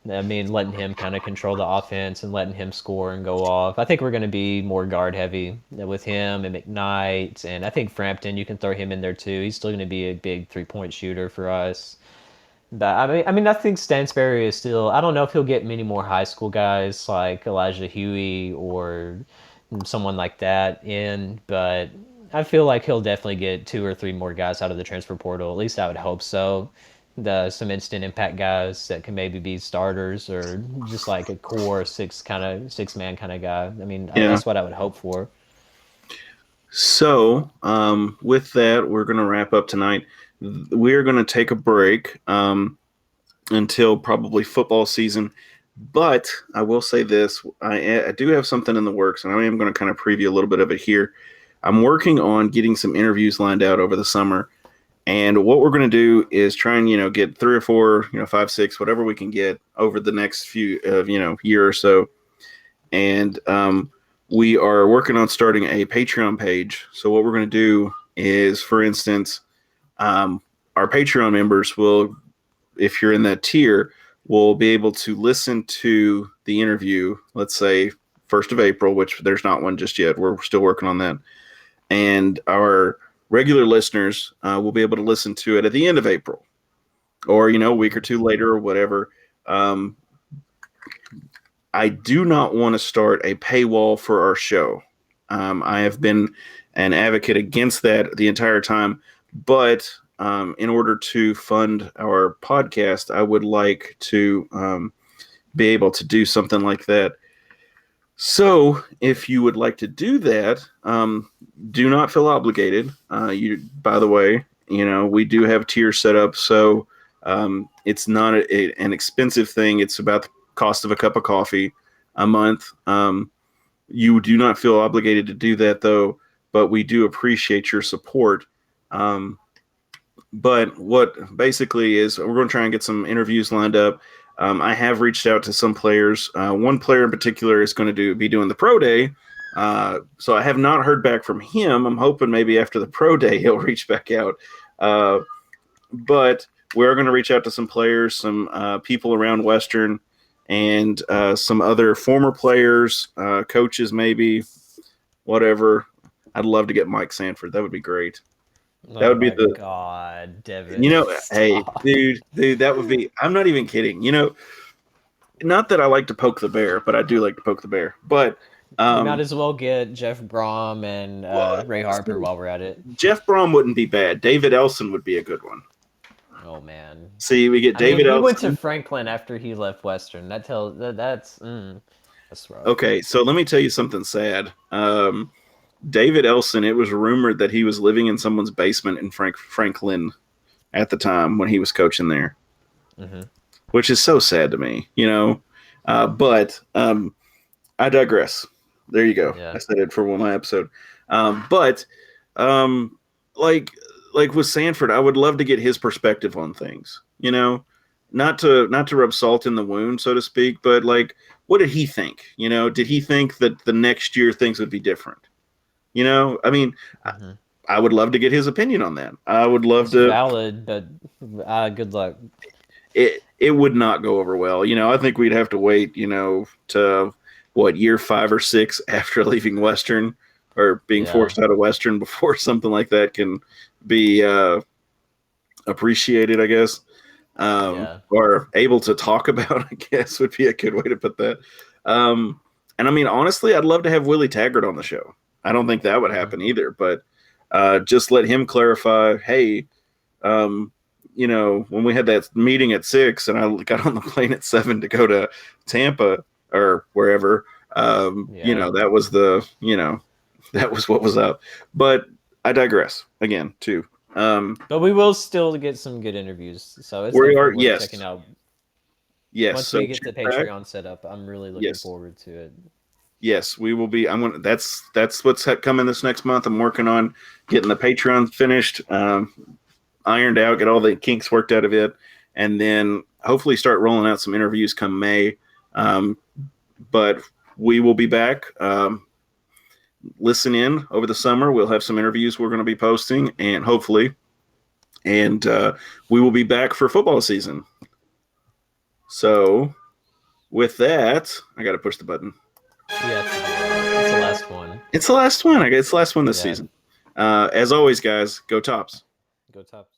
I mean, letting him kind of control the offense and letting him score and go off. I think we're going to be more guard heavy with him and McKnight. And I think Frampton, you can throw him in there too. He's still going to be a big 3-point shooter for us. But I mean, I think Stansberry is still. I don't know if he'll get many more high school guys like Elijah Huey or someone like that in, but I feel like he'll definitely get 2 or 3 more guys out of the transfer portal. At least I would hope so. Some instant impact guys that can maybe be starters or just like a core 6-man kind of guy. I mean, that's what I would hope for. So, with that, we're going to wrap up tonight. We're going to take a break until probably football season. But I will say this. I do have something in the works, and I am going to kind of preview a little bit of it here. I'm working on getting some interviews lined out over the summer. And what we're going to do is try and, get 3 or 4, 5, 6, whatever we can get over the next few, year or so. And we are working on starting a Patreon page. So what we're going to do is, for instance, our Patreon members will, if you're in that tier, will be able to listen to the interview, let's say 1st of April, which there's not one just yet. We're still working on that. And our regular listeners will be able to listen to it at the end of April or, a week or 2 later or whatever. I do not want to start a paywall for our show. I have been an advocate against that the entire time, but in order to fund our podcast, I would like to be able to do something like that. So if you would like to do that, do not feel obligated. By the way, we do have tiers set up. So it's not an expensive thing. It's about the cost of a cup of coffee a month. You do not feel obligated to do that though, but we do appreciate your support. But what basically is we're going to try and get some interviews lined up. I have reached out to some players. One player in particular is going to be doing the pro day. So I have not heard back from him. I'm hoping maybe after the pro day he'll reach back out. But we're going to reach out to some players, some people around Western, and some other former players, coaches maybe, whatever. I'd love to get Mike Sanford. That would be great. That would be God, Devin. Hey, dude, that would be. I'm not even kidding. Not that I like to poke the bear, but I do like to poke the bear. But we might as well get Jeff Brom and Ray Harper while we're at it. Jeff Brom wouldn't be bad. David Elson would be a good one. Oh man. See, we get David Elson. He went to Franklin after he left Western. That's rough. Okay, so let me tell you something sad. David Elson, it was rumored that he was living in someone's basement in Franklin at the time when he was coaching there. which is so sad to me, but I digress. There you go. Yeah. I said it for one of my episode. But like with Sanford, I would love to get his perspective on things, not to rub salt in the wound, so to speak, but like, what did he think? Did he think that the next year things would be different? I mean, I would love to get his opinion on that. I would love to. Valid, but good luck. It would not go over well. I think we'd have to wait, to year 5 or 6 after leaving Western or being forced out of Western before something like that can be appreciated, I guess. Or able to talk about, I guess, would be a good way to put that. And I mean, honestly, I'd love to have Willie Taggart on the show. I don't think that would happen either, but just let him clarify, hey, when we had that meeting at 6 and I got on the plane at 7 to go to Tampa or wherever, that was that was what was up. But I digress again, too. But we will still get some good interviews, so it's worth checking out. Yes. Once we get the Patreon set up, I'm really looking forward to it. Yes, we will be. That's what's coming this next month. I'm working on getting the Patreon finished, ironed out, get all the kinks worked out of it, and then hopefully start rolling out some interviews come May. But we will be back. Listen in over the summer. We'll have some interviews we're going to be posting, and hopefully, we will be back for football season. So, with that, I got to push the button. Yeah, it's the last one. It's the last one. It's the last one this season. As always, guys, go Tops. Go Tops.